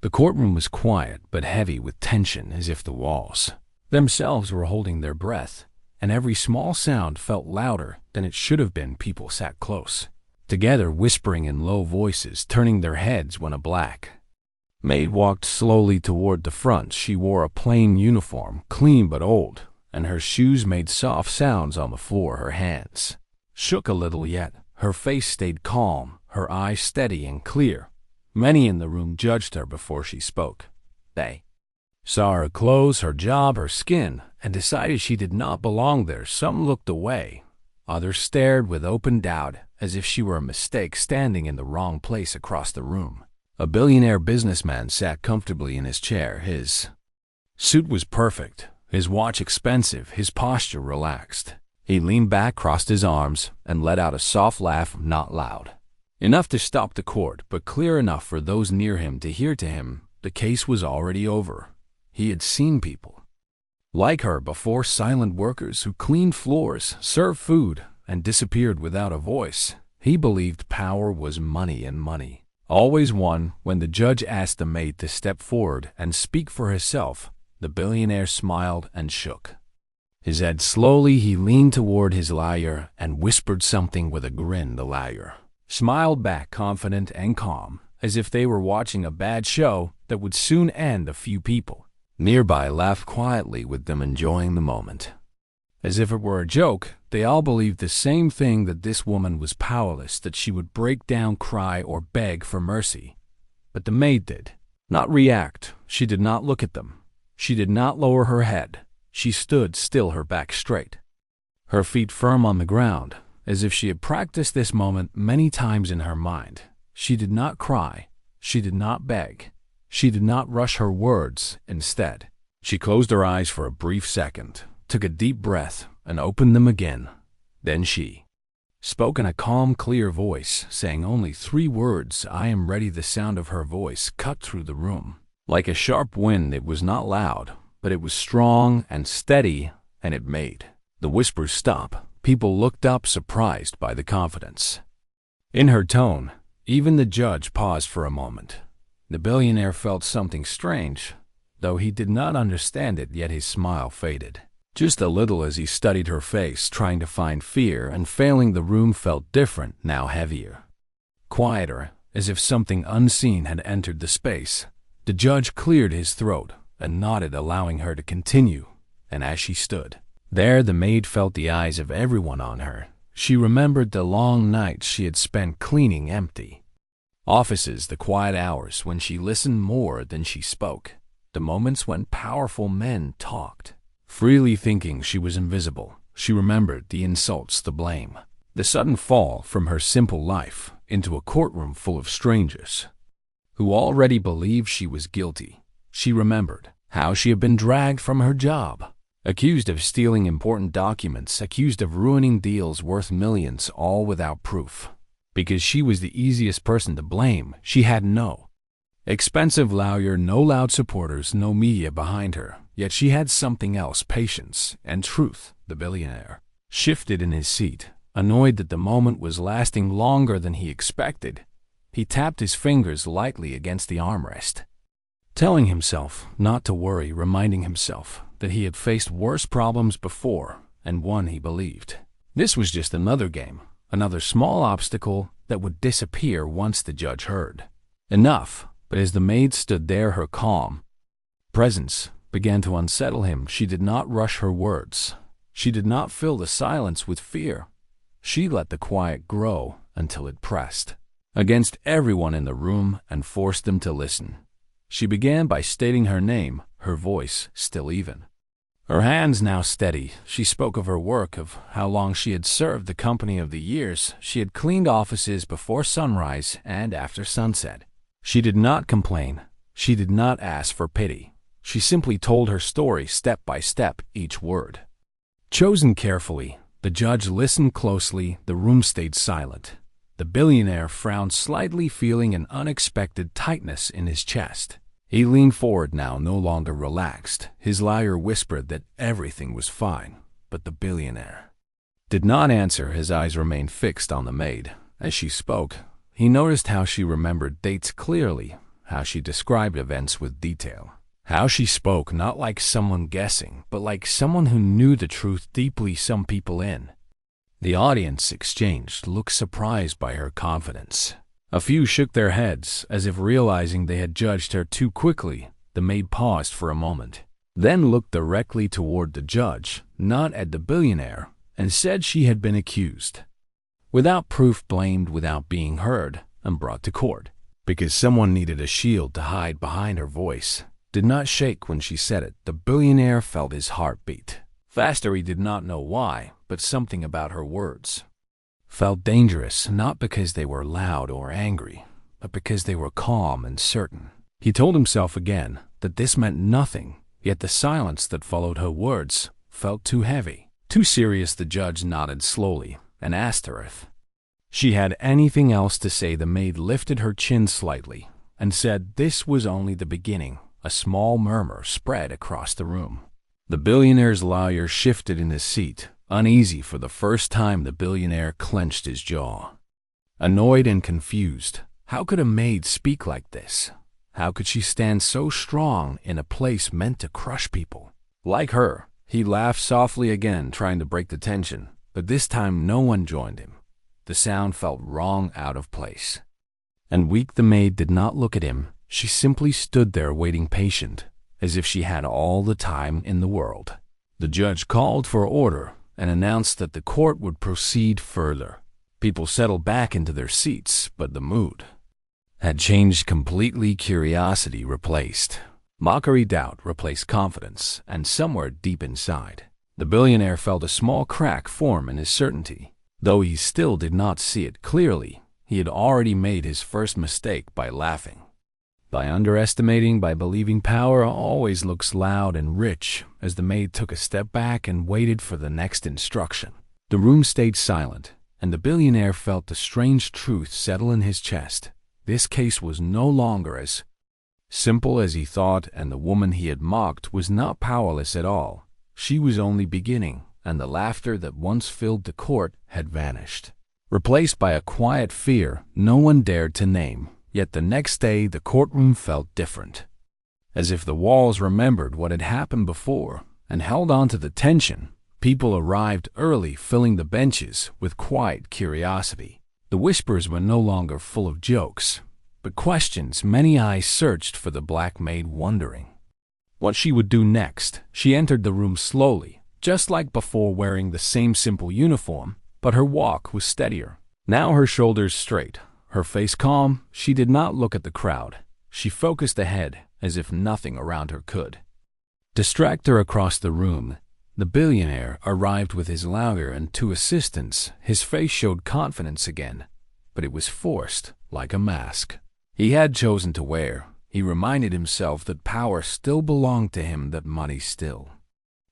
The courtroom was quiet but heavy with tension, as if the walls themselves were holding their breath, and every small sound felt louder than it should have been. People sat close together, whispering in low voices, turning their heads when a black maid walked slowly toward the front. She wore a plain uniform, clean but old, and her shoes made soft sounds on the floor. Her hands shook a little, yet her face stayed calm, her eyes steady and clear. Many in the room judged her before she spoke. They saw her clothes, her job, her skin, and decided she did not belong there. Some looked away. Others stared with open doubt, as if she were a mistake, standing in the wrong place across the room. A billionaire businessman sat comfortably in his chair. His suit was perfect, his watch expensive, his posture relaxed. He leaned back, crossed his arms, and let out a soft laugh, not loud enough to stop the court, but clear enough for those near him to hear. To him, the case was already over. He had seen people like her before, silent workers who cleaned floors, served food, and disappeared without a voice. He believed power was money, and money always won. When the judge asked the maid to step forward and speak for herself, the billionaire smiled and shook his head slowly. He leaned toward his lawyer and whispered something with a grin. The lawyer smiled back, confident and calm, as if they were watching a bad show that would soon end. A few people nearby laughed quietly with them, enjoying the moment. As if it were a joke, they all believed the same thing, that this woman was powerless, that she would break down, cry, or beg for mercy. But the maid did not react. She did not look at them. She did not lower her head. She stood still, her back straight, her feet firm on the ground, as if she had practiced this moment many times in her mind. She did not cry. She did not beg. She did not rush her words. Instead, she closed her eyes for a brief second, took a deep breath, and opened them again. Then she spoke in a calm, clear voice, saying only 3 words, "I am ready." The sound of her voice cut through the room like a sharp wind. It was not loud, but it was strong and steady, and it made the whispers stop. People looked up, surprised by the confidence in her tone. Even the judge paused for a moment. The billionaire felt something strange, though he did not understand it. Yet his smile faded just a little as he studied her face, trying to find fear, and failing. The room felt different, now heavier, quieter, as if something unseen had entered the space. The judge cleared his throat and nodded, allowing her to continue. And as she stood there, the maid felt the eyes of everyone on her. She remembered the long nights she had spent cleaning empty offices, the quiet hours when she listened more than she spoke, the moments when powerful men talked freely, thinking she was invisible. She remembered the insults, the blame, the sudden fall from her simple life into a courtroom full of strangers who already believed she was guilty. She remembered how she had been dragged from her job, accused of stealing important documents, accused of ruining deals worth millions, all without proof. Because she was the easiest person to blame. She had no expensive lawyer, no loud supporters, no media behind her. Yet she had something else, patience and truth. The billionaire shifted in his seat, annoyed that the moment was lasting longer than he expected. He tapped his fingers lightly against the armrest, telling himself not to worry, reminding himself that he had faced worse problems before and won. He believed this was just another game, another small obstacle that would disappear once the judge heard enough. But as the maid stood there, her calm presence began to unsettle him. She did not rush her words. She did not fill the silence with fear. She let the quiet grow until it pressed against everyone in the room and forced them to listen. She began by stating her name, her voice still even, her hands now steady. She spoke of her work, of how long she had served the company, of the years she had cleaned offices before sunrise and after sunset. She did not complain. She did not ask for pity. She simply told her story step by step, each word chosen carefully. The judge listened closely. The room stayed silent. The billionaire frowned slightly, feeling an unexpected tightness in his chest. He leaned forward now, no longer relaxed. His lawyer whispered that everything was fine, but the billionaire did not answer. His eyes remained fixed on the maid. As she spoke, he noticed how she remembered dates clearly, how she described events with detail. How she spoke not like someone guessing, but like someone who knew the truth deeply some people in. The audience exchanged looks surprised by her confidence. A few shook their heads, as if realizing they had judged her too quickly. The maid paused for a moment, then looked directly toward the judge, not at the billionaire, and said she had been accused, without proof, blamed without being heard, and brought to court. Because someone needed a shield to hide behind, her voice did not shake when she said it. The billionaire felt his heart beat faster. He did not know why, but something about her words felt dangerous, not because they were loud or angry, but because they were calm and certain. He told himself again that this meant nothing, yet the silence that followed her words felt too heavy, too serious. The judge nodded slowly and asked her if she had anything else to say. The maid lifted her chin slightly and said this was only the beginning. A small murmur spread across the room. The billionaire's lawyer shifted in his seat, uneasy. For the first time, the billionaire clenched his jaw, annoyed and confused. How could a maid speak like this? How could she stand so strong in a place meant to crush people like her? He laughed softly again, trying to break the tension, but this time no one joined him. The sound felt wrong, out of place, and weak. The maid did not look at him. She simply stood there waiting, patient, as if she had all the time in the world. The judge called for order and announced that the court would proceed further. People settled back into their seats, but the mood had changed completely. Curiosity replaced mockery, doubt replaced confidence, and somewhere deep inside, the billionaire felt a small crack form in his certainty. Though he still did not see it clearly, he had already made his first mistake by laughing, by underestimating, by believing power always looks loud and rich. As the maid took a step back and waited for the next instruction, the room stayed silent, and the billionaire felt the strange truth settle in his chest. This case was no longer as simple as he thought, and the woman he had mocked was not powerless at all. She was only beginning, and the laughter that once filled the court had vanished, replaced by a quiet fear no one dared to name. Yet the next day the courtroom felt different, as if the walls remembered what had happened before and held on to the tension. People arrived early, filling the benches with quiet curiosity. The whispers were no longer full of jokes, but questions. Many eyes searched for the black maid, wondering what she would do next. She entered the room slowly, just like before, wearing the same simple uniform, but her walk was steadier. Now her shoulders straight, her face calm. She did not look at the crowd. She focused ahead, as if nothing around her could distract her. Across the room, the billionaire arrived with his lawyer and two assistants. His face showed confidence again, but it was forced, like a mask he had chosen to wear. He reminded himself that power still belonged to him, that money still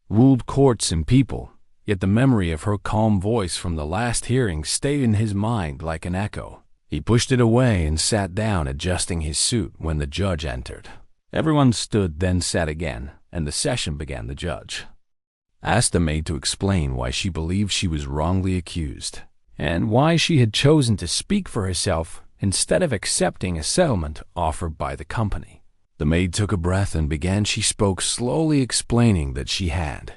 ruled courts and people. Yet the memory of her calm voice from the last hearing stayed in his mind like an echo. He pushed it away and sat down, adjusting his suit when the judge entered. Everyone stood, then sat again, and the session began. The judge asked the maid to explain why she believed she was wrongly accused, and why she had chosen to speak for herself instead of accepting a settlement offered by the company. The maid took a breath and began. She spoke slowly, explaining that she had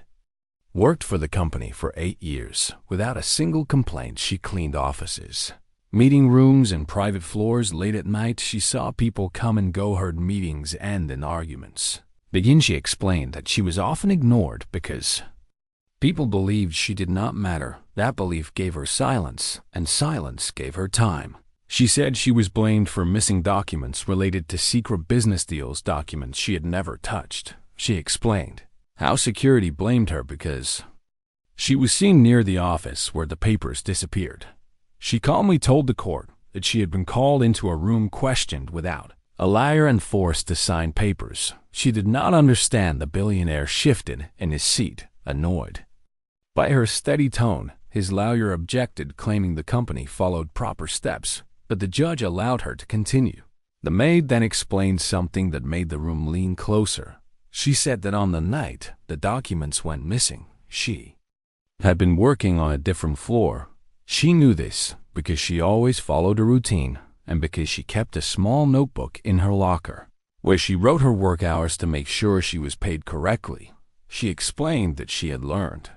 worked for the company for 8 years without a single complaint. She cleaned offices, meeting rooms, and private floors. Late at night, she saw people come and go, heard meetings end in arguments. She explained that she was often ignored because people believed she did not matter. That belief gave her silence, and silence gave her time. She said she was blamed for missing documents related to secret business deals, documents she had never touched. She explained how security blamed her because she was seen near the office where the papers disappeared. She calmly told the court that she had been called into a room, questioned without a liar, and forced to sign papers. She did not understand. The billionaire shifted in his seat, annoyed by her steady tone. His lawyer objected, claiming the company followed proper steps, but the judge allowed her to continue. The maid then explained something that made the room lean closer. She said that on the night the documents went missing, she had been working on a different floor. She knew this because she always followed a routine, and because she kept a small notebook in her locker, where she wrote her work hours to make sure she was paid correctly. She explained that she had learned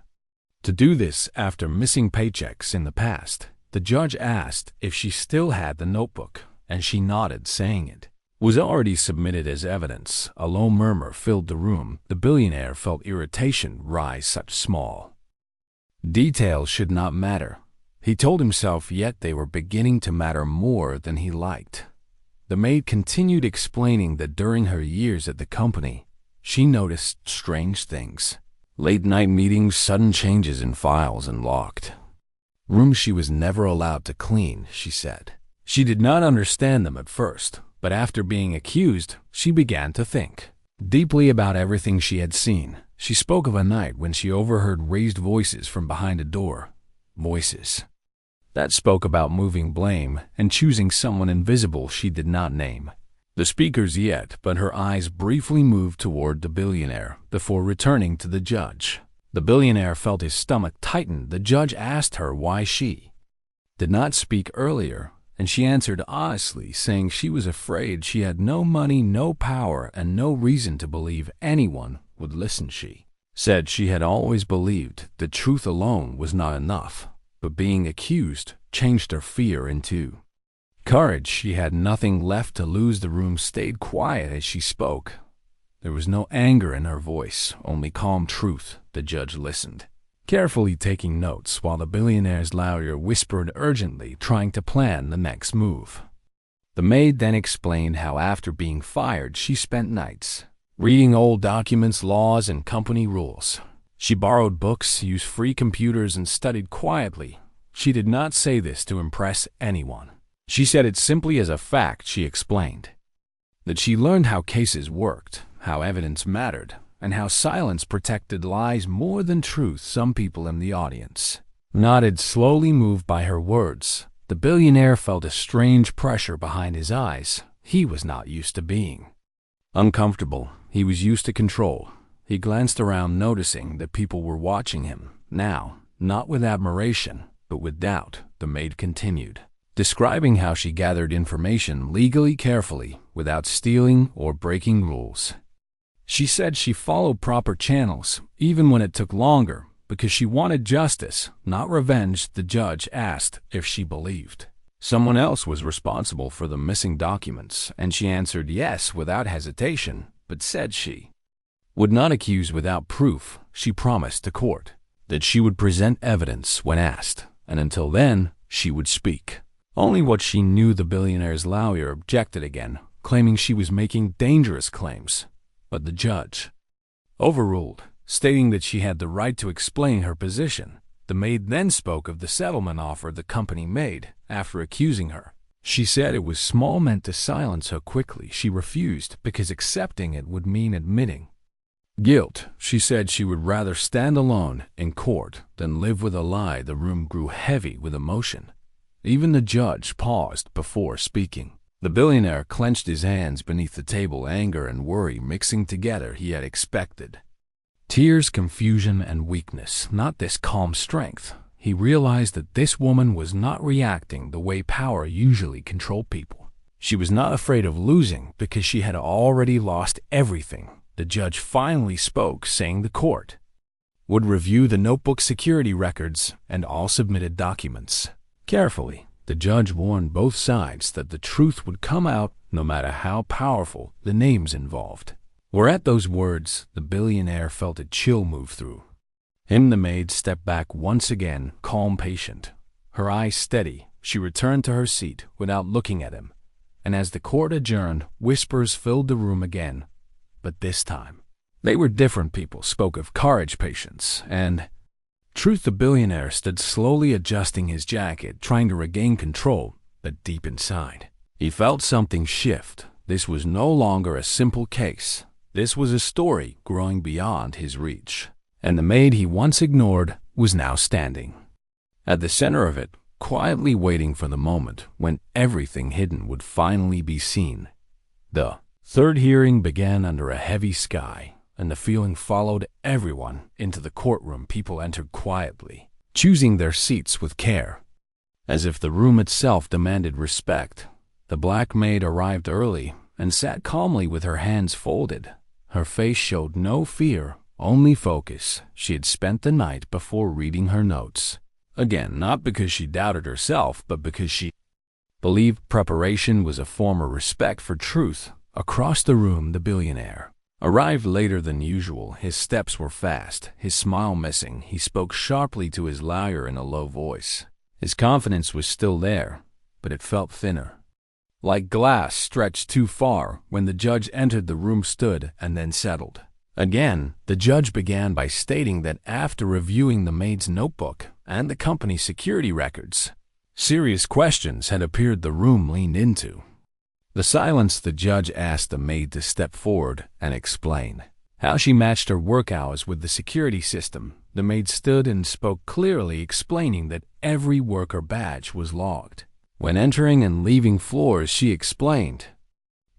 to do this after missing paychecks in the past. The judge asked if she still had the notebook, and she nodded, saying it was already submitted as evidence. A low murmur filled the room. The billionaire felt irritation rise. Such small details should not matter, he told himself, yet they were beginning to matter more than he liked. The maid continued explaining that during her years at the company, she noticed strange things. Late-night meetings, sudden changes in files and locked rooms she was never allowed to clean, she said. She did not understand them at first, but after being accused, she began to think deeply about everything she had seen. She spoke of a night when she overheard raised voices from behind a door. Voices that spoke about moving blame and choosing someone invisible she did not name the speakers yet, but her eyes briefly moved toward the billionaire before returning to the judge. The billionaire felt his stomach tighten. The judge asked her why she did not speak earlier, and she answered honestly, saying she was afraid she had no money, no power, and no reason to believe anyone would listen. She said she had always believed the truth alone was not enough, but being accused changed her fear into courage. She had nothing left to lose. The room stayed quiet as she spoke. There was no anger in her voice, only calm truth. The judge listened, carefully taking notes, while the billionaire's lawyer whispered urgently, trying to plan the next move. The maid then explained how after being fired, she spent nights reading old documents, laws, and company rules. She borrowed books, used free computers, and studied quietly. She did not say this to impress anyone. She said it simply as a fact. She explained that she learned how cases worked, how evidence mattered, and how silence protected lies more than truth. Some people in the audience nodded, slowly moved by her words. The billionaire felt a strange pressure behind his eyes. He was not used to being uncomfortable. He was used to control. He glanced around, noticing that people were watching him. Now, not with admiration, but with doubt. The maid continued, describing how she gathered information legally carefully, without stealing or breaking rules. She said she followed proper channels, even when it took longer, because she wanted justice, not revenge. The judge asked if she believed someone else was responsible for the missing documents, and she answered yes without hesitation, but said she would not accuse without proof. She promised the court that she would present evidence when asked, and until then, she would speak only what she knew. The billionaire's lawyer objected again, claiming she was making dangerous claims, but the judge overruled, stating that she had the right to explain her position. The maid then spoke of the settlement offer the company made after accusing her. She said it was small, meant to silence her quickly. She refused because accepting it would mean admitting guilt. She said she would rather stand alone in court than live with a lie. The room grew heavy with emotion. Even the judge paused before speaking. The billionaire clenched his hands beneath the table, anger and worry mixing together. He had expected tears, confusion, and weakness, not this calm strength. He realized that this woman was not reacting the way power usually controls people. She was not afraid of losing because she had already lost everything. The judge finally spoke, saying the court would review the notebook security records and all submitted documents carefully. The judge warned both sides that the truth would come out no matter how powerful the names involved were. At those words, the billionaire felt a chill move through him. The maid stepped back once again, calm, patient, her eyes steady. She returned to her seat without looking at him, and as the court adjourned, whispers filled the room again. But this time, they were different. People spoke of courage, patience, and truth. The billionaire stood slowly, adjusting his jacket, trying to regain control, but deep inside, he felt something shift. This was no longer a simple case. This was a story growing beyond his reach, and the maid he once ignored was now standing at the center of it, quietly waiting for the moment when everything hidden would finally be seen. The third hearing began under a heavy sky, and the feeling followed everyone into the courtroom. People entered quietly, choosing their seats with care, as if the room itself demanded respect. The black maid arrived early and sat calmly with her hands folded. Her face showed no fear, only focus. She had spent the night before reading her notes. Again, not because she doubted herself, but because she believed preparation was a form of respect for truth. Across the room, the billionaire arrived later than usual. His steps were fast, his smile missing. He spoke sharply to his lawyer in a low voice. His confidence was still there, but it felt thinner, like glass stretched too far. When the judge entered, the room stood and then settled. Again, the judge began by stating that after reviewing the maid's notebook and the company's security records, serious questions had appeared. The room leaned into the silence. The judge asked the maid to step forward and explain how she matched her work hours with the security system. The maid stood and spoke clearly, explaining that every worker badge was logged. When entering and leaving floors, she explained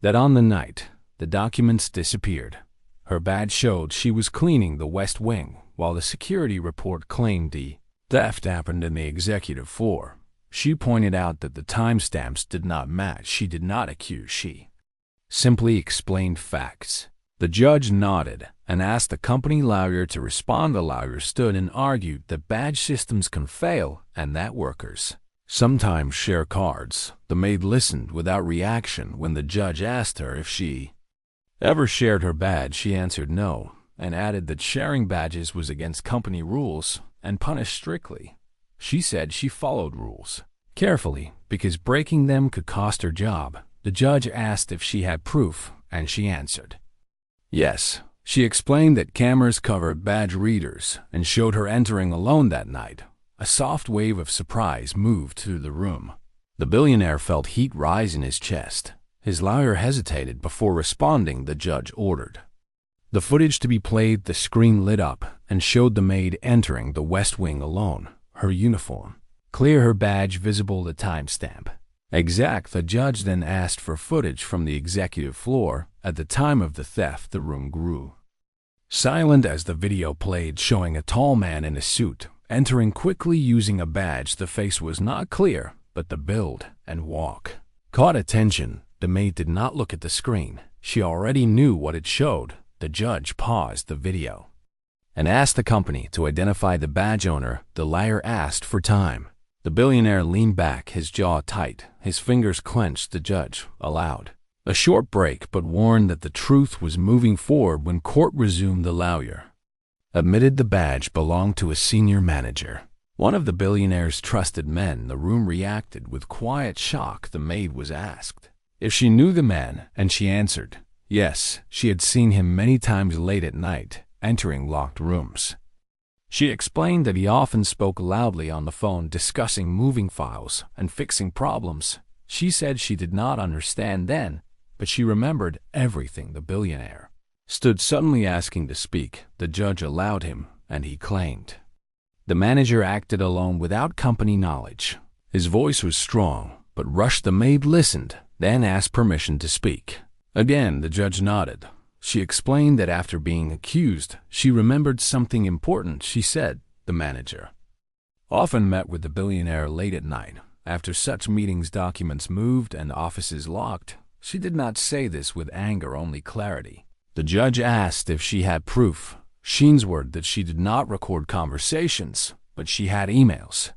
that on the night the documents disappeared, her badge showed she was cleaning the West Wing, while the security report claimed the theft happened in the executive floor. She pointed out that the timestamps did not match. She did not accuse, she simply explained facts. The judge nodded and asked the company lawyer to respond. The lawyer stood and argued that badge systems can fail and that workers sometimes share cards. The maid listened without reaction. When the judge asked her if she ever shared her badge, she answered no, and added that sharing badges was against company rules and punished strictly. She said she followed rules carefully because breaking them could cost her job. The judge asked if she had proof, and she answered yes. She explained that cameras covered badge readers and showed her entering alone that night. A soft wave of surprise moved through the room. The billionaire felt heat rise in his chest. His lawyer hesitated before responding. The judge ordered the footage to be played. The screen lit up and showed the maid entering the West Wing alone, her uniform clear, her badge visible, the timestamp exact. The judge then asked for footage from the executive floor. At the time of the theft, the room grew silent as the video played, showing a tall man in a suit entering quickly using a badge. The face was not clear, but the build and walk caught attention. The maid did not look at the screen. She already knew what it showed. The judge paused the video and asked the company to identify the badge owner. The lawyer asked for time. The billionaire leaned back, his jaw tight, his fingers clenched. The judge allowed a short break, but warned that the truth was moving forward. When court resumed, the lawyer admitted the badge belonged to a senior manager, one of the billionaire's trusted men. The room reacted with quiet shock. The maid was asked if she knew the man, and she answered yes. She had seen him many times late at night, entering locked rooms. She explained that he often spoke loudly on the phone, discussing moving files and fixing problems. She said she did not understand then, but she remembered everything. The billionaire stood suddenly asking to speak. The judge allowed him, and he claimed the manager acted alone without company knowledge. His voice was strong, but rushed. The maid listened, then asked permission to speak. Again, the judge nodded. She explained that after being accused, she remembered something important. She said the manager often met with the billionaire late at night. After such meetings, documents moved and offices locked. She did not say this with anger, only clarity. The judge asked if she had proof. Sheen's word that she did not record conversations, but she had emails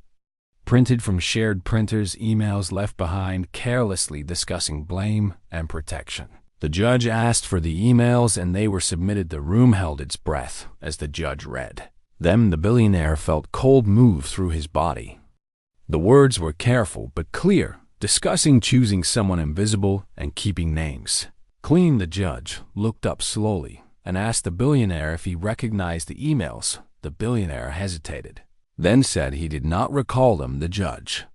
printed from shared printers, emails left behind carelessly discussing blame and protection. The judge asked for the emails, and they were submitted. The room held its breath as the judge read them. The billionaire felt cold move through his body. The words were careful but clear, discussing choosing someone invisible and keeping names clean. The judge looked up slowly and asked the billionaire if he recognized the emails. The billionaire hesitated, then said he did not recall them. The judge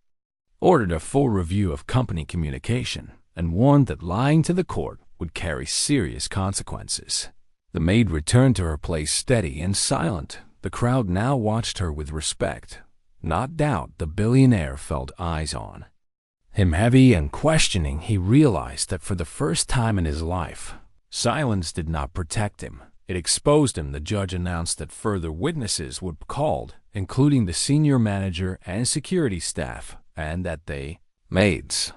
ordered a full review of company communication and warned that lying to the court would carry serious consequences. The maid returned to her place, steady and silent. The crowd now watched her with respect, not doubt. The billionaire felt eyes on him, heavy and questioning. He realized that for the first time in his life, silence did not protect him. It exposed him. The judge announced that further witnesses would be called, including the senior manager and security staff, and that they, maids,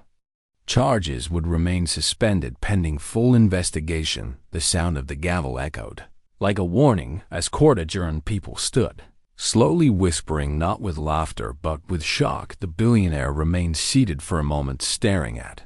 Charges would remain suspended pending full investigation. The sound of the gavel echoed like a warning as court adjourned. People stood, slowly whispering, not with laughter but with shock. The billionaire remained seated for a moment, staring at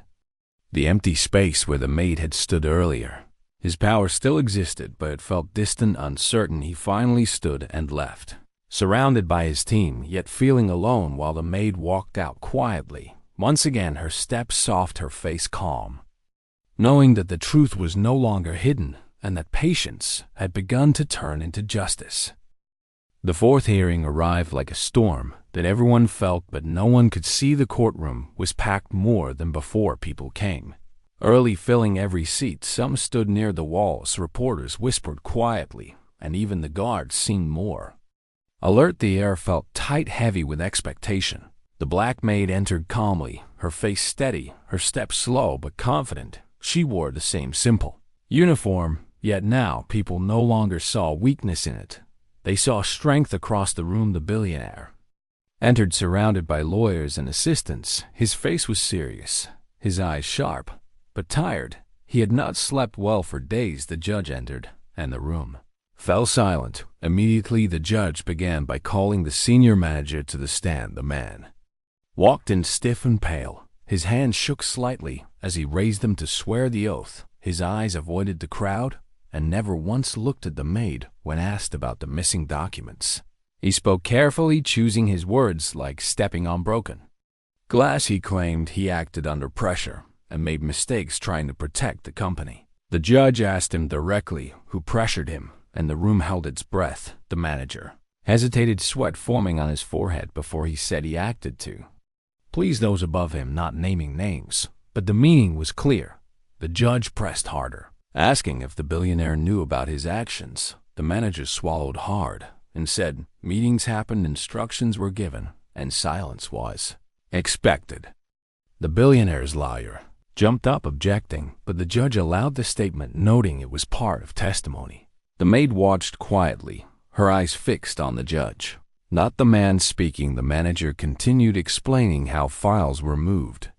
the empty space where the maid had stood earlier. His power still existed, but it felt distant, uncertain. He finally stood and left, surrounded by his team, yet feeling alone while the maid walked out quietly. Once again, her steps soft, her face calm, knowing that the truth was no longer hidden and that patience had begun to turn into justice. The fourth hearing arrived like a storm that everyone felt, but no one could see. The courtroom was packed more than before. People came early, filling every seat. Some stood near the walls. Reporters whispered quietly, and even the guards seemed more alert. The air felt tight, heavy with expectation. The black maid entered calmly, her face steady, her steps slow but confident. She wore the same simple uniform, yet now people no longer saw weakness in it. They saw strength across the room. The billionaire entered surrounded by lawyers and assistants. His face was serious, his eyes sharp, but tired. He had not slept well for days. The judge entered, and the room fell silent. Immediately, the judge began by calling the senior manager to the stand. The man walked in stiff and pale. His hands shook slightly as he raised them to swear the oath. His eyes avoided the crowd and never once looked at the maid when asked about the missing documents. He spoke carefully, choosing his words like stepping on broken glass. He claimed he acted under pressure and made mistakes trying to protect the company. The judge asked him directly who pressured him, and the room held its breath. The manager hesitated, sweat forming on his forehead before he said he acted to please those above him, not naming names. But the meaning was clear. The judge pressed harder, asking if the billionaire knew about his actions. The manager swallowed hard and said meetings happened, instructions were given, and silence was expected. The billionaire's lawyer jumped up, objecting, but the judge allowed the statement, noting it was part of testimony. The maid watched quietly, her eyes fixed on the judge, not the man speaking. The manager continued, explaining how files were moved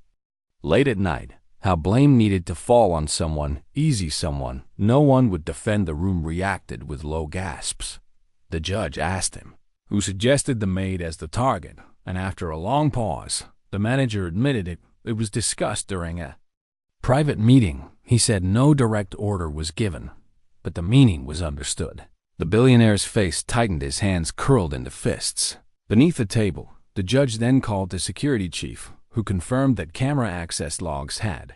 late at night, how blame needed to fall on someone, easy someone. No one would defend. The room reacted with low gasps. The judge asked him who suggested the maid as the target, and after a long pause, the manager admitted it was discussed during a private meeting. He said no direct order was given, but the meaning was understood. The billionaire's face tightened, his hands curled into fists beneath the table. The judge then called the security chief, who confirmed that camera access logs had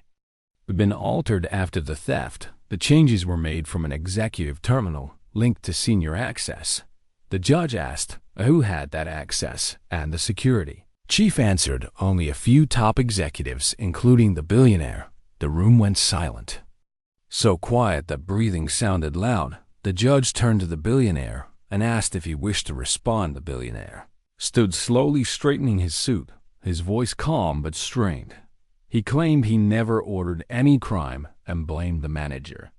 been altered after the theft. The changes were made from an executive terminal linked to senior access. The judge asked who had that access, and the security chief answered only a few top executives, including the billionaire. The room went silent, so quiet that breathing sounded loud. The judge turned to the billionaire and asked if he wished to respond. The billionaire stood slowly, straightening his suit, his voice calm but strained. He claimed he never ordered any crime and blamed the manager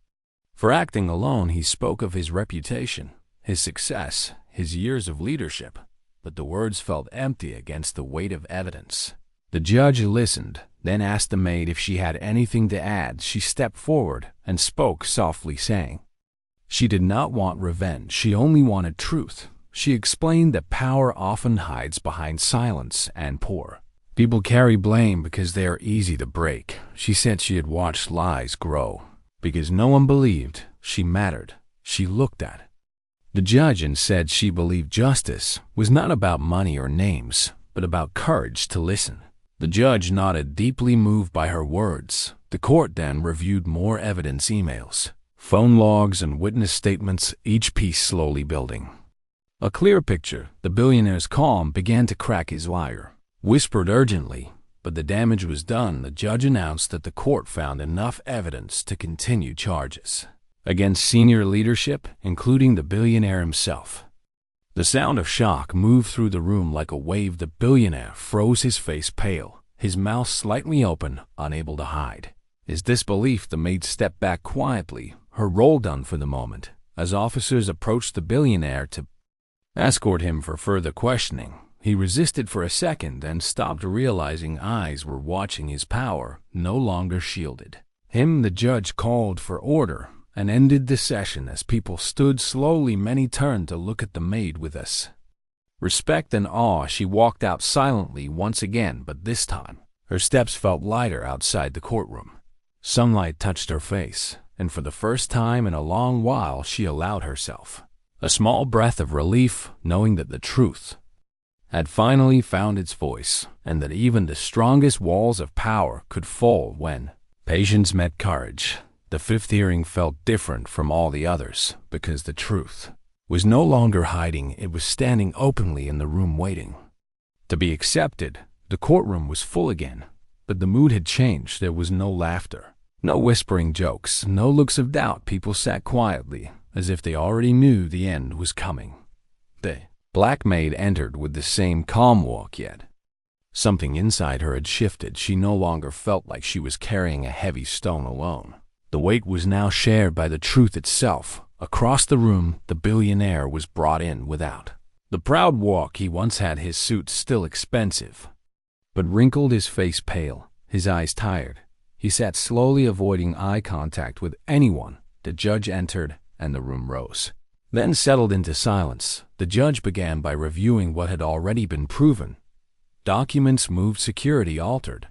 for acting alone. He spoke of his reputation, his success, his years of leadership, but the words felt empty against the weight of evidence. The judge listened, then asked the maid if she had anything to add. She stepped forward and spoke softly, saying she did not want revenge, she only wanted truth. She explained that power often hides behind silence, and poor people carry blame because they are easy to break. She said she had watched lies grow because no one believed she mattered. She looked at the judge and said she believed justice was not about money or names, but about courage to listen. The judge nodded, deeply moved by her words. The court then reviewed more evidence, emails, phone logs, and witness statements, each piece slowly building a clear picture. The billionaire's calm began to crack. His lawyer whispered urgently, but the damage was done. The judge announced that the court found enough evidence to continue charges against senior leadership, including the billionaire himself. The sound of shock moved through the room like a wave. The billionaire froze, his face pale, his mouth slightly open, unable to hide his disbelief. The maid stepped back quietly, her role done for the moment, as officers approached the billionaire to escort him for further questioning. He resisted for a second and stopped, realizing eyes were watching his power, no longer shielded. The judge called for order and ended the session as people stood slowly. Many turned to look at the maid with us respect and awe. She walked out silently once again, but this time her steps felt lighter outside the courtroom. Sunlight touched her face, and for the first time in a long while she allowed herself a small breath of relief, knowing that the truth had finally found its voice, and that even the strongest walls of power could fall when patience met courage. The fifth hearing felt different from all the others because the truth was no longer hiding. It was standing openly in the room, waiting to be accepted. The courtroom was full again, but the mood had changed. There was no laughter, no whispering jokes, no looks of doubt. People sat quietly, as if they already knew the end was coming. The Black Maid entered with the same calm walk, yet something inside her had shifted. She no longer felt like she was carrying a heavy stone alone. The weight was now shared by the truth itself. Across the room, the billionaire was brought in without the proud walk he once had, his suit still expensive, but wrinkled, his face pale, his eyes tired. He sat slowly, avoiding eye contact with anyone. The judge entered, and the room rose, then settled into silence. The judge began by reviewing what had already been proven. Documents moved, security altered,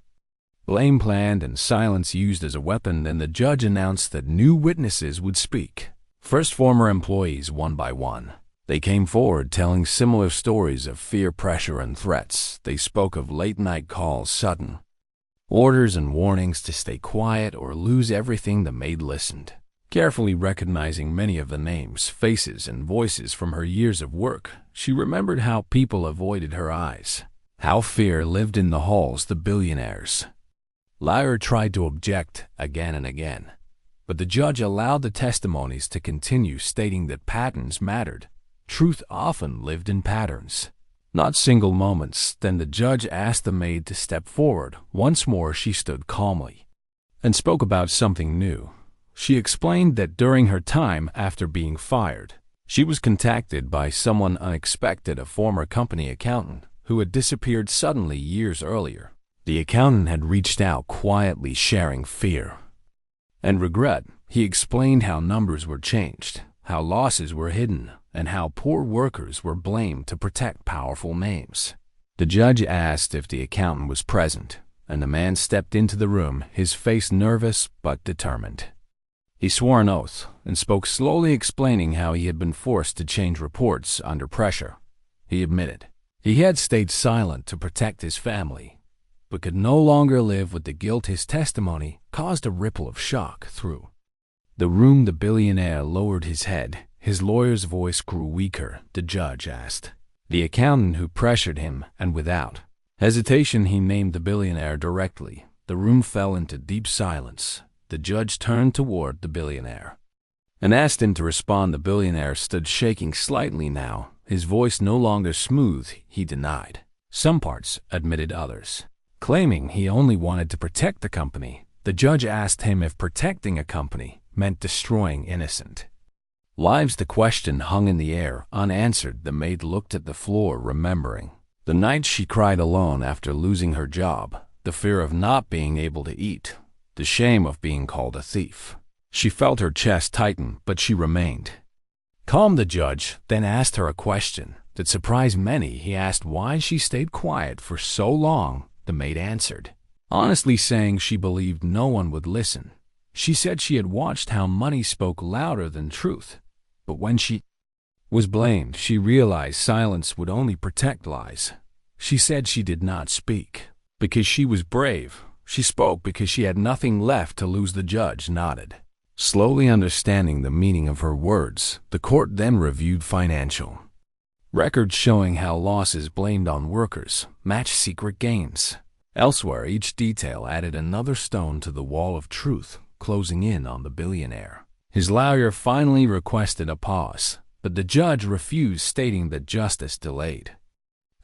blame planned, and silence used as a weapon. Then the judge announced that new witnesses would speak. First, former employees, one by one. They came forward telling similar stories of fear, pressure, and threats. They spoke of late-night calls, sudden orders, and warnings to stay quiet or lose everything. The maid listened, carefully recognizing many of the names, faces, and voices from her years of work. She remembered how people avoided her eyes, how fear lived in the halls. The billionaire's liar tried to object again and again, but the judge allowed the testimonies to continue, stating that patterns mattered. Truth often lived in patterns, not single moments. Then the judge asked the maid to step forward. Once more she stood calmly and spoke about something new. She explained that during her time after being fired, she was contacted by someone unexpected, a former company accountant who had disappeared suddenly years earlier. The accountant had reached out quietly, sharing fear and regret. He explained how numbers were changed, how losses were hidden, and how poor workers were blamed to protect powerful names. The judge asked if the accountant was present, and the man stepped into the room, his face nervous but determined. He swore an oath and spoke slowly, explaining how he had been forced to change reports under pressure. He admitted he had stayed silent to protect his family, but could no longer live with the guilt. His testimony caused a ripple of shock through the room. The billionaire lowered his head. His lawyer's voice grew weaker. The judge asked the accountant who pressured him, and without hesitation he named the billionaire directly. The room fell into deep silence. The judge turned toward the billionaire and asked him to respond. The billionaire stood, shaking slightly now, his voice no longer smooth. He denied some parts, admitted others, claiming he only wanted to protect the company. The judge asked him if protecting a company meant destroying innocent lives. The question hung in the air, unanswered. The maid looked at the floor, remembering the night she cried alone after losing her job, the fear of not being able to eat, the shame of being called a thief. She felt her chest tighten, but she remained calm. The judge then asked her a question that surprised many. He asked why she stayed quiet for so long. The maid answered honestly, saying she believed no one would listen. She said she had watched how money spoke louder than truth, but when she was blamed, she realized silence would only protect lies. She said she did not speak because she was brave. She spoke because she had nothing left to lose. The judge nodded, slowly understanding the meaning of her words. The court then reviewed financial records showing how losses blamed on workers matched secret gains elsewhere. Each detail added another stone to the wall of truth, closing in on the billionaire. His lawyer finally requested a pause, but the judge refused, stating that justice delayed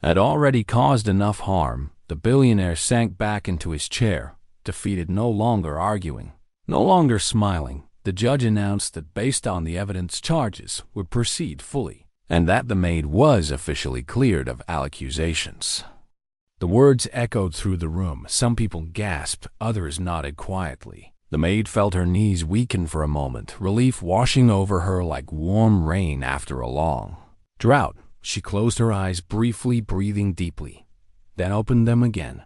had already caused enough harm. The billionaire sank back into his chair, defeated, no longer arguing, no longer smiling. The judge announced that based on the evidence, charges would proceed fully. and that the maid was officially cleared of accusations. The words echoed through the room. Some people gasped, others nodded quietly. The maid felt her knees weaken for a moment, relief washing over her like warm rain after a long drought. She closed her eyes briefly, breathing deeply, then opened them again.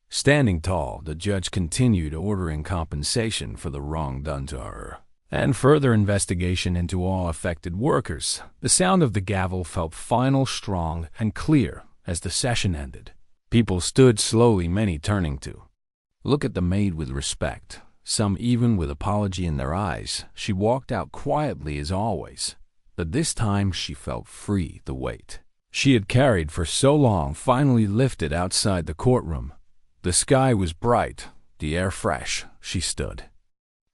Standing tall, the judge continued ordering compensation for the wrong done to her, and further investigation into all affected workers. The sound of the gavel felt final, strong, and clear as the session ended. People stood slowly, many turning to look at the maid with respect, some even with apology in their eyes. She walked out quietly as always, but this time she felt free. The weight she had carried for so long finally lifted outside the courtroom. The sky was bright, the air fresh. She stood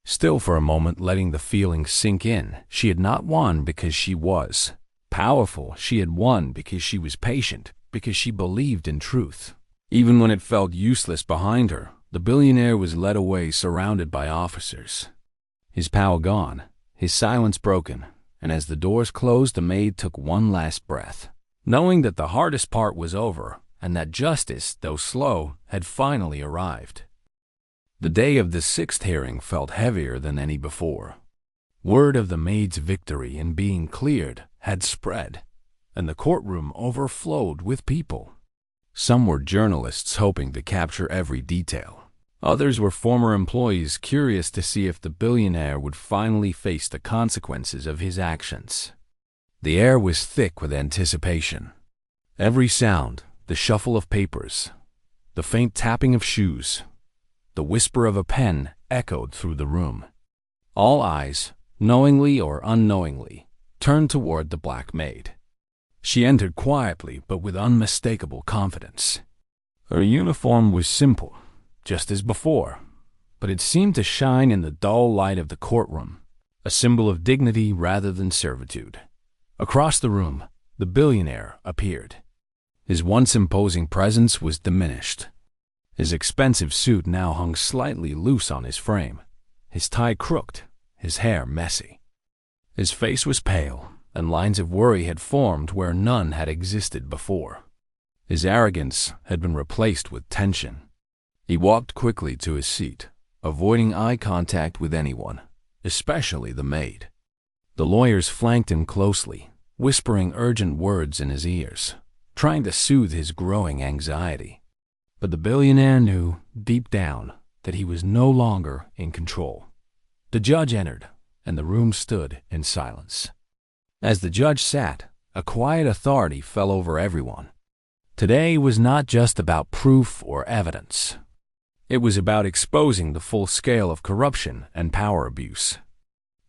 still for a moment, letting the feeling sink in. She had not won because she was powerful. She had won because she was patient, because she believed in truth. Even when it felt useless behind her, the billionaire was led away, surrounded by officers. His power gone, his silence broken, and as the doors closed, the maid took one last breath, knowing that the hardest part was over and that justice, though slow, had finally arrived. The day of the sixth hearing felt heavier than any before. Word of the maid's victory in being cleared had spread, and the courtroom overflowed with people. Some were journalists hoping to capture every detail. Others were former employees curious to see if the billionaire would finally face the consequences of his actions. The air was thick with anticipation. Every sound, the shuffle of papers, the faint tapping of shoes, the whisper of a pen echoed through the room. All eyes, knowingly or unknowingly, turned toward the black maid. She entered quietly but with unmistakable confidence. Her uniform was simple, just as before, but it seemed to shine in the dull light of the courtroom, a symbol of dignity rather than servitude. Across the room, the billionaire appeared. His once imposing presence was diminished. His expensive suit now hung slightly loose on his frame, his tie crooked, his hair messy. His face was pale, and lines of worry had formed where none had existed before. His arrogance had been replaced with tension. He walked quickly to his seat, avoiding eye contact with anyone, especially the maid. The lawyers flanked him closely, whispering urgent words in his ears, trying to soothe his growing anxiety. But the billionaire knew, deep down, that he was no longer in control. The judge entered, and the room stood in silence. As the judge sat, a quiet authority fell over everyone. Today was not just about proof or evidence. It was about exposing the full scale of corruption and power abuse.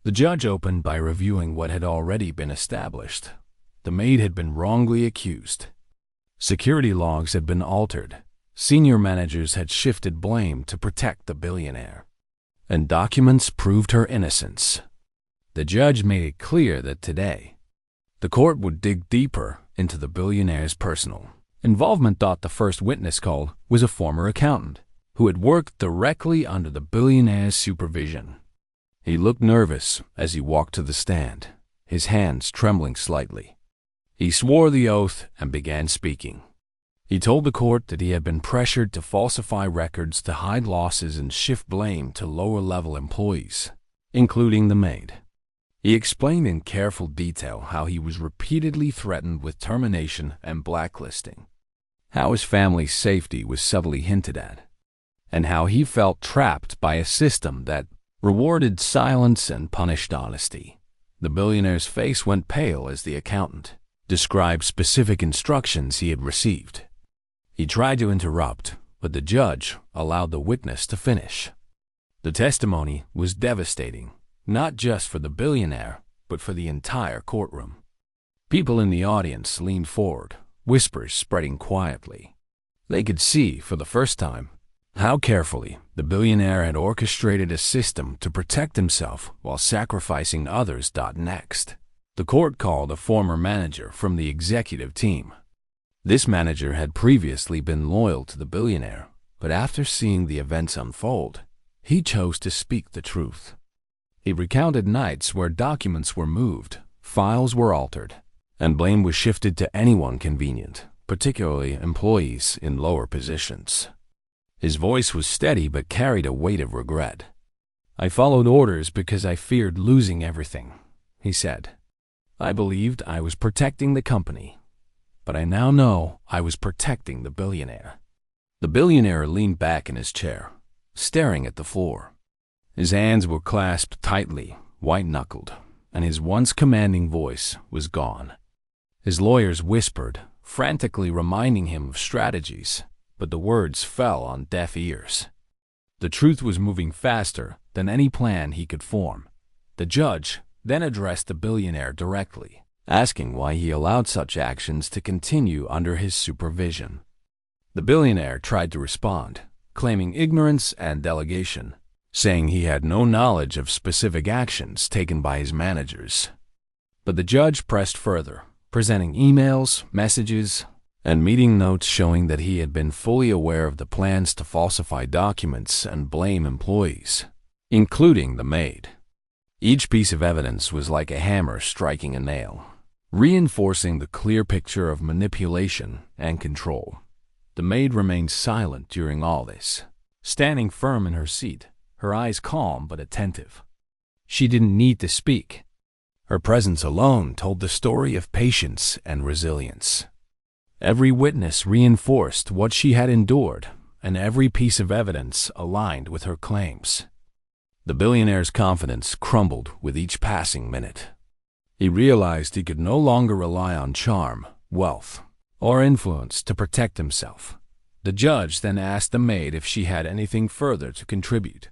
The judge opened by reviewing what had already been established. The maid had been wrongly accused. Security logs had been altered. Senior managers had shifted blame to protect the billionaire, and documents proved her innocence. The judge made it clear that today, the court would dig deeper into the billionaire's personal involvement. The first witness called was a former accountant who had worked directly under the billionaire's supervision. He looked nervous as he walked to the stand, his hands trembling slightly. He swore the oath and began speaking. He told the court that he had been pressured to falsify records to hide losses and shift blame to lower-level employees, including the maid. He explained in careful detail how he was repeatedly threatened with termination and blacklisting, how his family's safety was subtly hinted at, and how he felt trapped by a system that rewarded silence and punished honesty. The billionaire's face went pale as the accountant described specific instructions he had received. He tried to interrupt, but the judge allowed the witness to finish. The testimony was devastating, not just for the billionaire, but for the entire courtroom. People in the audience leaned forward, whispers spreading quietly. They could see, for the first time, how carefully the billionaire had orchestrated a system to protect himself while sacrificing others. Next, the court called a former manager from the executive team. This manager had previously been loyal to the billionaire, but after seeing the events unfold, he chose to speak the truth. He recounted nights where documents were moved, files were altered, and blame was shifted to anyone convenient, particularly employees in lower positions. His voice was steady but carried a weight of regret. "I followed orders because I feared losing everything," he said. "I believed I was protecting the company, but I now know I was protecting the billionaire." The billionaire leaned back in his chair, staring at the floor. His hands were clasped tightly, white-knuckled, and his once commanding voice was gone. His lawyers whispered, frantically reminding him of strategies, but the words fell on deaf ears. The truth was moving faster than any plan he could form. The judge then addressed the billionaire directly, asking why he allowed such actions to continue under his supervision. The billionaire tried to respond, claiming ignorance and delegation, saying he had no knowledge of specific actions taken by his managers. But the judge pressed further, presenting emails, messages, and meeting notes showing that he had been fully aware of the plans to falsify documents and blame employees, including the maid. Each piece of evidence was like a hammer striking a nail, reinforcing the clear picture of manipulation and control. The maid remained silent during all this, standing firm in her seat, her eyes calm but attentive. She didn't need to speak. Her presence alone told the story of patience and resilience. Every witness reinforced what she had endured, and every piece of evidence aligned with her claims. The billionaire's confidence crumbled with each passing minute. He realized he could no longer rely on charm, wealth, or influence to protect himself. The judge then asked the maid if she had anything further to contribute.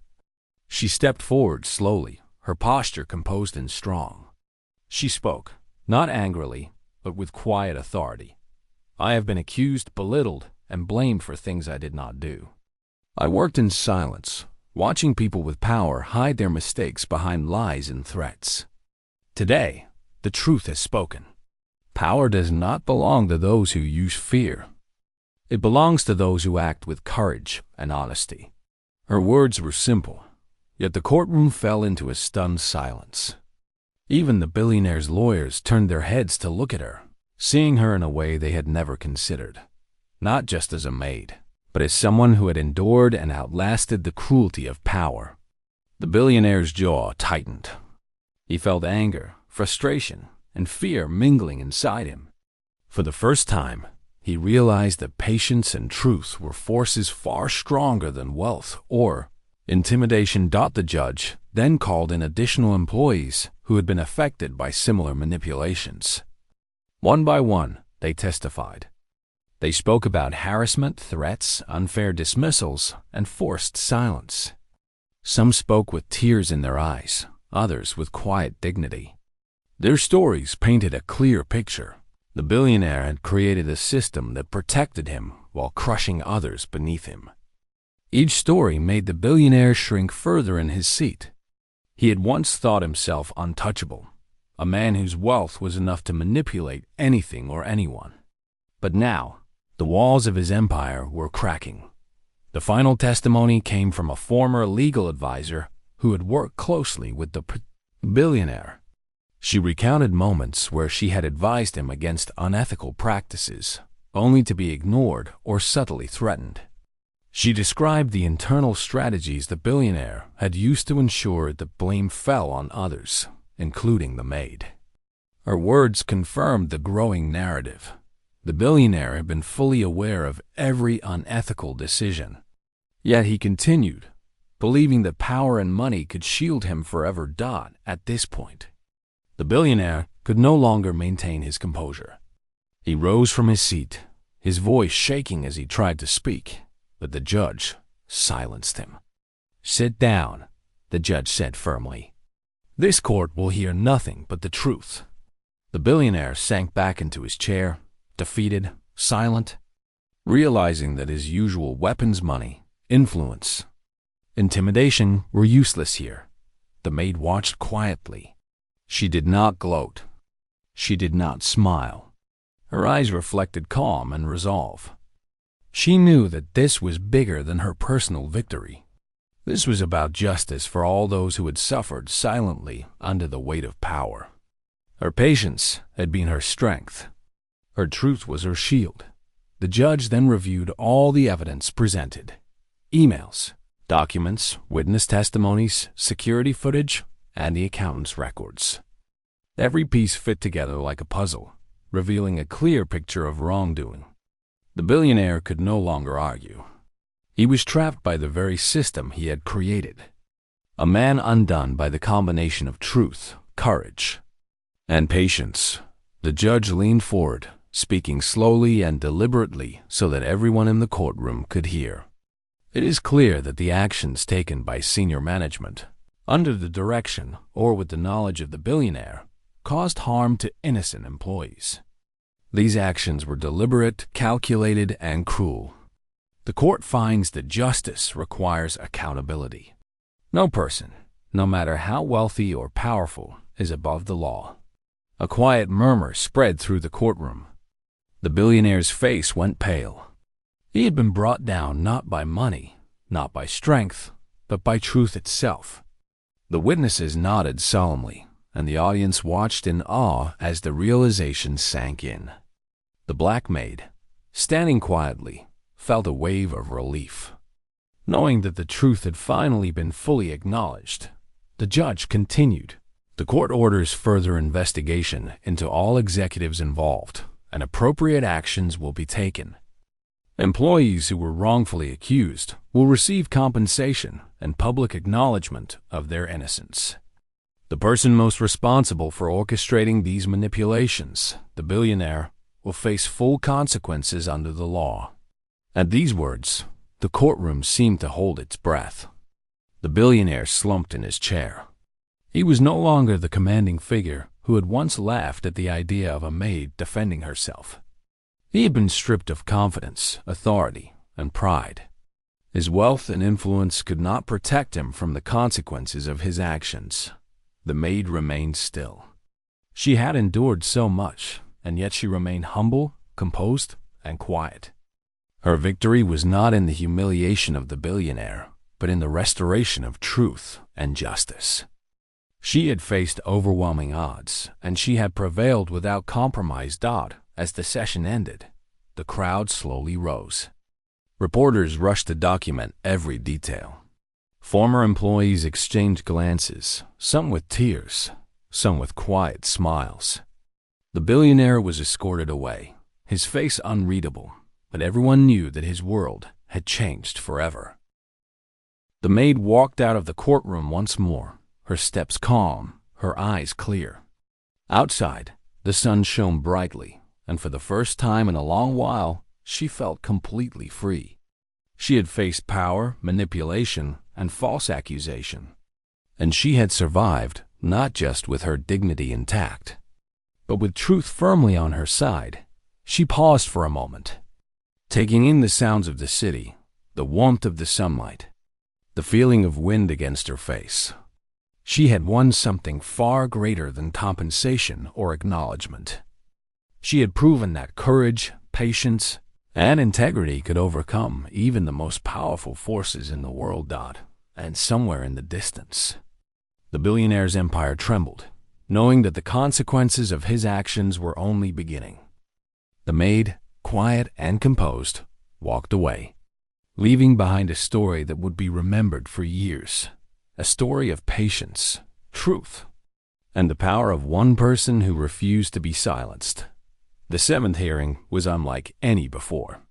She stepped forward slowly, her posture composed and strong. She spoke, not angrily, but with quiet authority. "I have been accused, belittled, and blamed for things I did not do. I worked in silence, watching people with power hide their mistakes behind lies and threats. Today, the truth has spoken. Power does not belong to those who use fear. It belongs to those who act with courage and honesty." Her words were simple, yet the courtroom fell into a stunned silence. Even the billionaire's lawyers turned their heads to look at her, seeing her in a way they had never considered, not just as a maid, but as someone who had endured and outlasted the cruelty of power. The billionaire's jaw tightened. He felt anger, frustration, and fear mingling inside him. For the first time, he realized that patience and truth were forces far stronger than wealth or intimidation. The judge then called in additional employees who had been affected by similar manipulations. One by one, they testified. They spoke about harassment, threats, unfair dismissals, and forced silence. Some spoke with tears in their eyes, others with quiet dignity. Their stories painted a clear picture. The billionaire had created a system that protected him while crushing others beneath him. Each story made the billionaire shrink further in his seat. He had once thought himself untouchable, a man whose wealth was enough to manipulate anything or anyone. But now, the walls of his empire were cracking. The final testimony came from a former legal advisor who had worked closely with the billionaire. She recounted moments where she had advised him against unethical practices, only to be ignored or subtly threatened. She described the internal strategies the billionaire had used to ensure that blame fell on others, including the maid. Her words confirmed the growing narrative. The billionaire had been fully aware of every unethical decision. Yet he continued, believing that power and money could shield him forever. At this point, the billionaire could no longer maintain his composure. He rose from his seat, his voice shaking as he tried to speak, but the judge silenced him. "Sit down," the judge said firmly. "This court will hear nothing but the truth." The billionaire sank back into his chair, defeated, silent, realizing that his usual weapons, money, influence, intimidation, were useless here. The maid watched quietly. She did not gloat. She did not smile. Her eyes reflected calm and resolve. She knew that this was bigger than her personal victory. This was about justice for all those who had suffered silently under the weight of power. Her patience had been her strength. Her truth was her shield. The judge then reviewed all the evidence presented. Emails, documents, witness testimonies, security footage, and the accountant's records. Every piece fit together like a puzzle, revealing a clear picture of wrongdoing. The billionaire could no longer argue. He was trapped by the very system he had created. A man undone by the combination of truth, courage, and patience. The judge leaned forward, speaking slowly and deliberately so that everyone in the courtroom could hear. It is clear that the actions taken by senior management, under the direction or with the knowledge of the billionaire, caused harm to innocent employees. These actions were deliberate, calculated, and cruel. The court finds that justice requires accountability. No person, no matter how wealthy or powerful, is above the law. A quiet murmur spread through the courtroom. The billionaire's face went pale. He had been brought down not by money, not by strength, but by truth itself. The witnesses nodded solemnly, and the audience watched in awe as the realization sank in. The black maid, standing quietly, felt a wave of relief. Knowing that the truth had finally been fully acknowledged, the judge continued. The court orders further investigation into all executives involved, and appropriate actions will be taken. Employees who were wrongfully accused will receive compensation and public acknowledgement of their innocence. The person most responsible for orchestrating these manipulations, the billionaire, will face full consequences under the law. At these words, the courtroom seemed to hold its breath. The billionaire slumped in his chair. He was no longer the commanding figure who had once laughed at the idea of a maid defending herself. He had been stripped of confidence, authority, and pride. His wealth and influence could not protect him from the consequences of his actions. The maid remained still. She had endured so much, and yet she remained humble, composed, and quiet. Her victory was not in the humiliation of the billionaire, but in the restoration of truth and justice. She had faced overwhelming odds, and she had prevailed without compromise. As the session ended, the crowd slowly rose. Reporters rushed to document every detail. Former employees exchanged glances, some with tears, some with quiet smiles. The billionaire was escorted away, his face unreadable, but everyone knew that his world had changed forever. The maid walked out of the courtroom once more, her steps calm, her eyes clear. Outside, the sun shone brightly, and for the first time in a long while, she felt completely free. She had faced power, manipulation, and false accusation, and she had survived not just with her dignity intact, but with truth firmly on her side. She paused for a moment, taking in the sounds of the city, the warmth of the sunlight, the feeling of wind against her face. She had won something far greater than compensation or acknowledgement. She had proven that courage, patience, and integrity could overcome even the most powerful forces in the world. And somewhere in the distance, the billionaire's empire trembled, knowing that the consequences of his actions were only beginning. The maid, quiet and composed, walked away, leaving behind a story that would be remembered for years. A story of patience, truth, and the power of one person who refused to be silenced. The seventh hearing was unlike any before.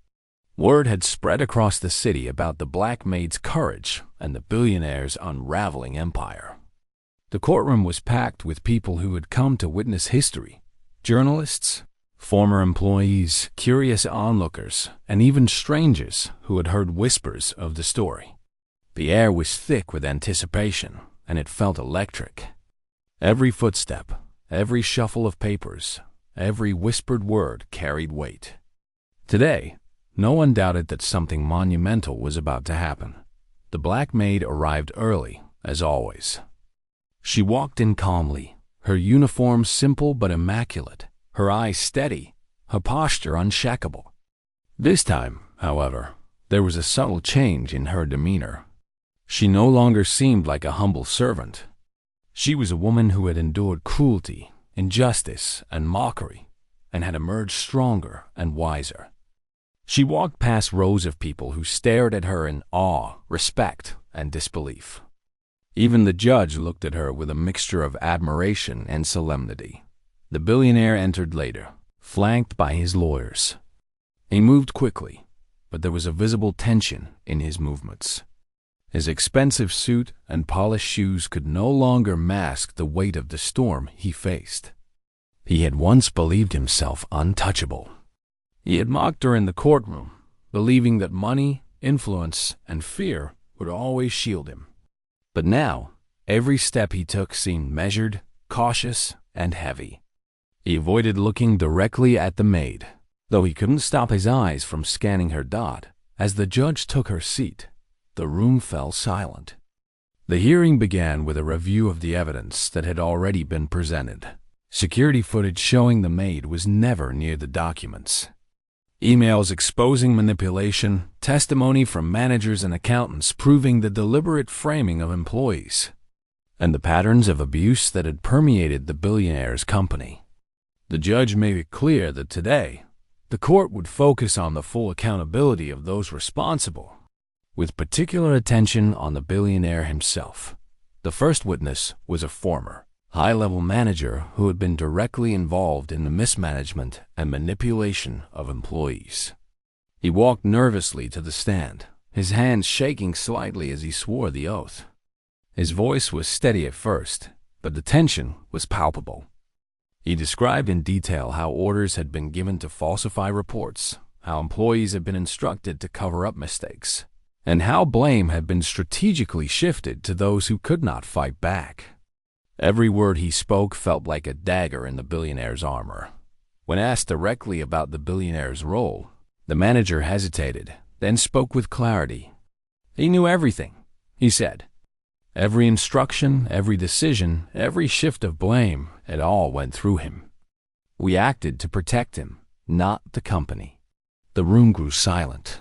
Word had spread across the city about the black maid's courage and the billionaire's unraveling empire. The courtroom was packed with people who had come to witness history: journalists, former employees, curious onlookers, and even strangers who had heard whispers of the story. The air was thick with anticipation, and it felt electric. Every footstep, every shuffle of papers, every whispered word carried weight. Today, no one doubted that something monumental was about to happen. The black maid arrived early, as always. She walked in calmly, her uniform simple but immaculate, her eyes steady, her posture unshakable. This time, however, there was a subtle change in her demeanor. She no longer seemed like a humble servant. She was a woman who had endured cruelty, injustice, and mockery, and had emerged stronger and wiser. She walked past rows of people who stared at her in awe, respect, and disbelief. Even the judge looked at her with a mixture of admiration and solemnity. The billionaire entered later, flanked by his lawyers. He moved quickly, but there was a visible tension in his movements. His expensive suit and polished shoes could no longer mask the weight of the storm he faced. He had once believed himself untouchable. He had mocked her in the courtroom, believing that money, influence, and fear would always shield him. But now, every step he took seemed measured, cautious, and heavy. He avoided looking directly at the maid, though he couldn't stop his eyes from scanning her dot. As the judge took her seat, the room fell silent. The hearing began with a review of the evidence that had already been presented. Security footage showing the maid was never near the documents. Emails exposing manipulation, testimony from managers and accountants proving the deliberate framing of employees, and the patterns of abuse that had permeated the billionaire's company. The judge made it clear that today, the court would focus on the full accountability of those responsible, with particular attention on the billionaire himself. The first witness was a former, high-level manager who had been directly involved in the mismanagement and manipulation of employees. He walked nervously to the stand, his hands shaking slightly as he swore the oath. His voice was steady at first, but the tension was palpable. He described in detail how orders had been given to falsify reports, how employees had been instructed to cover up mistakes, and how blame had been strategically shifted to those who could not fight back. Every word he spoke felt like a dagger in the billionaire's armor. When asked directly about the billionaire's role, the manager hesitated, then spoke with clarity. He knew everything, he said. Every instruction, every decision, every shift of blame, it all went through him. We acted to protect him, not the company. The room grew silent.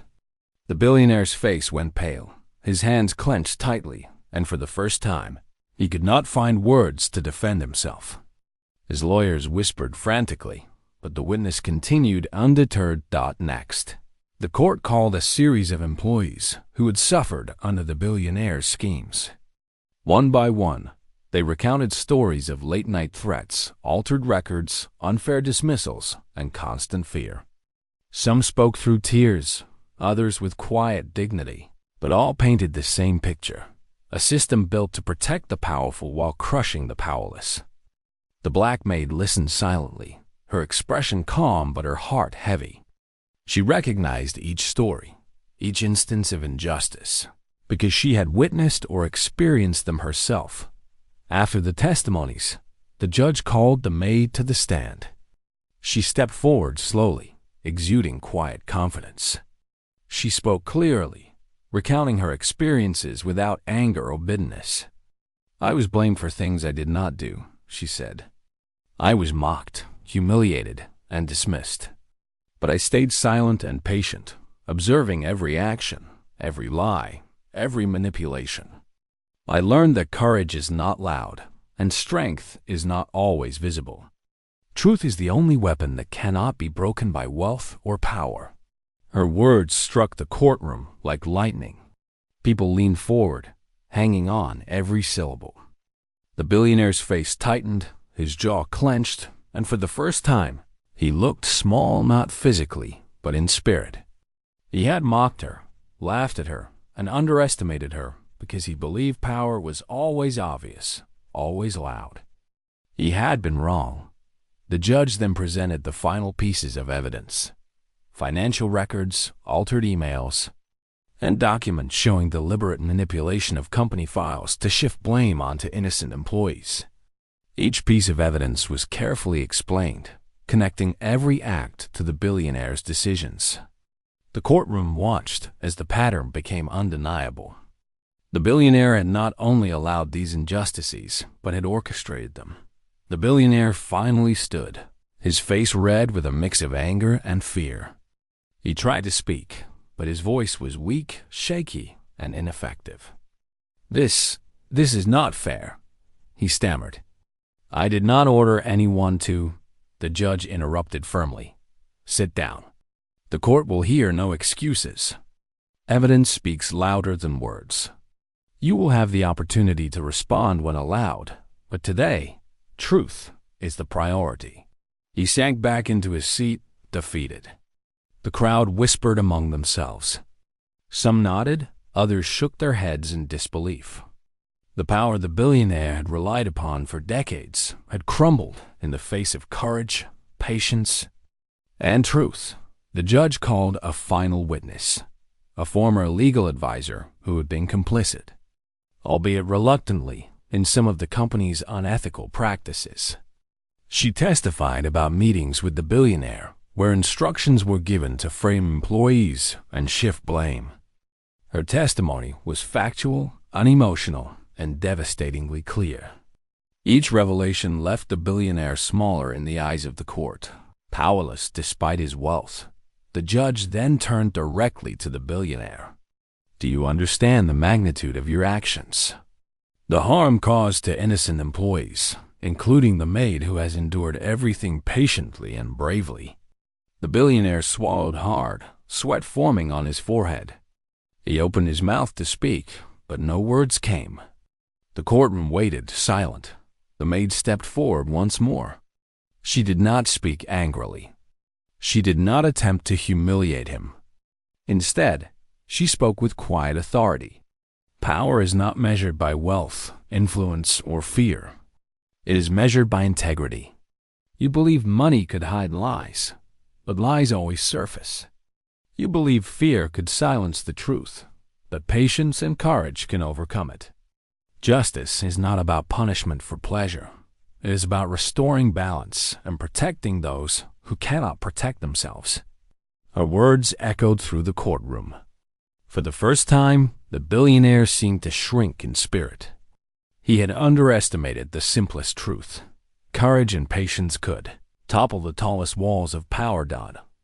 The billionaire's face went pale, his hands clenched tightly, and for the first time, he could not find words to defend himself. His lawyers whispered frantically, but the witness continued undeterred. Next, the court called a series of employees who had suffered under the billionaire's schemes. One by one, they recounted stories of late-night threats, altered records, unfair dismissals, and constant fear. Some spoke through tears, others with quiet dignity, but all painted the same picture. A system built to protect the powerful while crushing the powerless. The black maid listened silently, her expression calm but her heart heavy. She recognized each story, each instance of injustice, because she had witnessed or experienced them herself. After the testimonies, the judge called the maid to the stand. She stepped forward slowly, exuding quiet confidence. She spoke clearly, recounting her experiences without anger or bitterness. I was blamed for things I did not do, she said. I was mocked, humiliated, and dismissed. But I stayed silent and patient, observing every action, every lie, every manipulation. I learned that courage is not loud, and strength is not always visible. Truth is the only weapon that cannot be broken by wealth or power. Her words struck the courtroom like lightning. People leaned forward, hanging on every syllable. The billionaire's face tightened, his jaw clenched, and for the first time, he looked small not physically, but in spirit. He had mocked her, laughed at her, and underestimated her because he believed power was always obvious, always loud. He had been wrong. The judge then presented the final pieces of evidence. Financial records, altered emails, and documents showing deliberate manipulation of company files to shift blame onto innocent employees. Each piece of evidence was carefully explained, connecting every act to the billionaire's decisions. The courtroom watched as the pattern became undeniable. The billionaire had not only allowed these injustices, but had orchestrated them. The billionaire finally stood, his face red with a mix of anger and fear. He tried to speak, but his voice was weak, shaky, and ineffective. This is not fair, he stammered. I did not order anyone to, the judge interrupted firmly. Sit down. The court will hear no excuses. Evidence speaks louder than words. You will have the opportunity to respond when allowed, but today, truth is the priority. He sank back into his seat, defeated. The crowd whispered among themselves. Some nodded, others shook their heads in disbelief. The power the billionaire had relied upon for decades had crumbled in the face of courage, patience, and truth. The judge called a final witness, a former legal advisor who had been complicit, albeit reluctantly, in some of the company's unethical practices. She testified about meetings with the billionaire where instructions were given to frame employees and shift blame. Her testimony was factual, unemotional, and devastatingly clear. Each revelation left the billionaire smaller in the eyes of the court, powerless despite his wealth. The judge then turned directly to the billionaire. Do you understand the magnitude of your actions? The harm caused to innocent employees, including the maid who has endured everything patiently and bravely. The billionaire swallowed hard, sweat forming on his forehead. He opened his mouth to speak, but no words came. The courtroom waited, silent. The maid stepped forward once more. She did not speak angrily. She did not attempt to humiliate him. Instead, she spoke with quiet authority. Power is not measured by wealth, influence, or fear. It is measured by integrity. You believe money could hide lies, but lies always surface. You believe fear could silence the truth, but patience and courage can overcome it. Justice is not about punishment for pleasure. It is about restoring balance and protecting those who cannot protect themselves. Her words echoed through the courtroom. For the first time, the billionaire seemed to shrink in spirit. He had underestimated the simplest truth. Courage and patience could topple the tallest walls of power.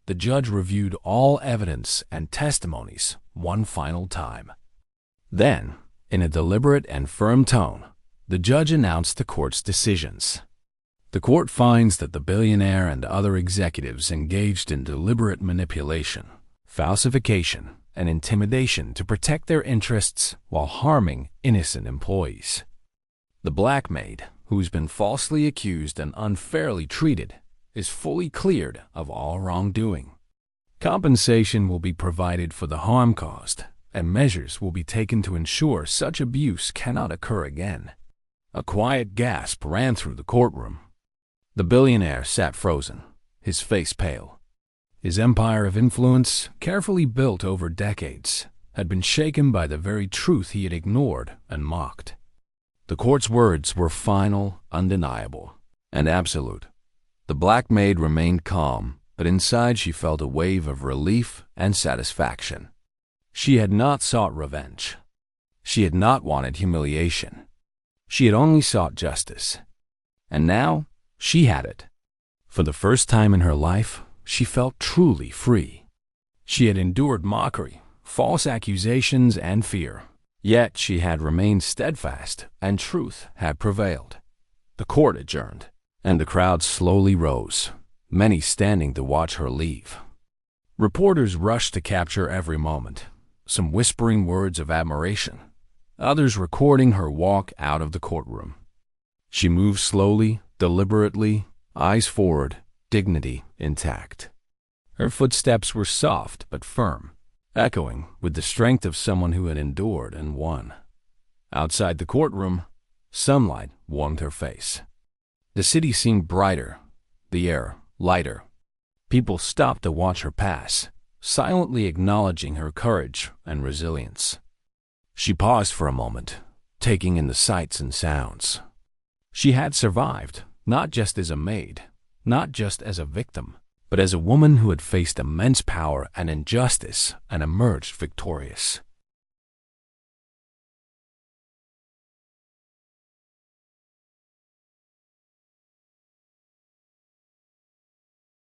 The judge reviewed all evidence and testimonies one final time. Then, in a deliberate and firm tone, the judge announced the court's decisions. The court finds that the billionaire and other executives engaged in deliberate manipulation, falsification, and intimidation to protect their interests while harming innocent employees. The black maid, who's been falsely accused and unfairly treated, is fully cleared of all wrongdoing. Compensation will be provided for the harm caused, and measures will be taken to ensure such abuse cannot occur again. A quiet gasp ran through the courtroom. The billionaire sat frozen, his face pale. His empire of influence, carefully built over decades, had been shaken by the very truth he had ignored and mocked. The court's words were final, undeniable, and absolute. The black maid remained calm, but inside she felt a wave of relief and satisfaction. She had not sought revenge. She had not wanted humiliation. She had only sought justice. And now, she had it. For the first time in her life, she felt truly free. She had endured mockery, false accusations, and fear. Yet she had remained steadfast, and truth had prevailed. The court adjourned, and the crowd slowly rose, many standing to watch her leave. Reporters rushed to capture every moment, some whispering words of admiration, others recording her walk out of the courtroom. She moved slowly, deliberately, eyes forward, dignity intact. Her footsteps were soft but firm, echoing with the strength of someone who had endured and won. Outside the courtroom, sunlight warmed her face. The city seemed brighter, the air lighter. People stopped to watch her pass, silently acknowledging her courage and resilience. She paused for a moment, taking in the sights and sounds. She had survived, not just as a maid, not just as a victim, but as a woman who had faced immense power and injustice and emerged victorious.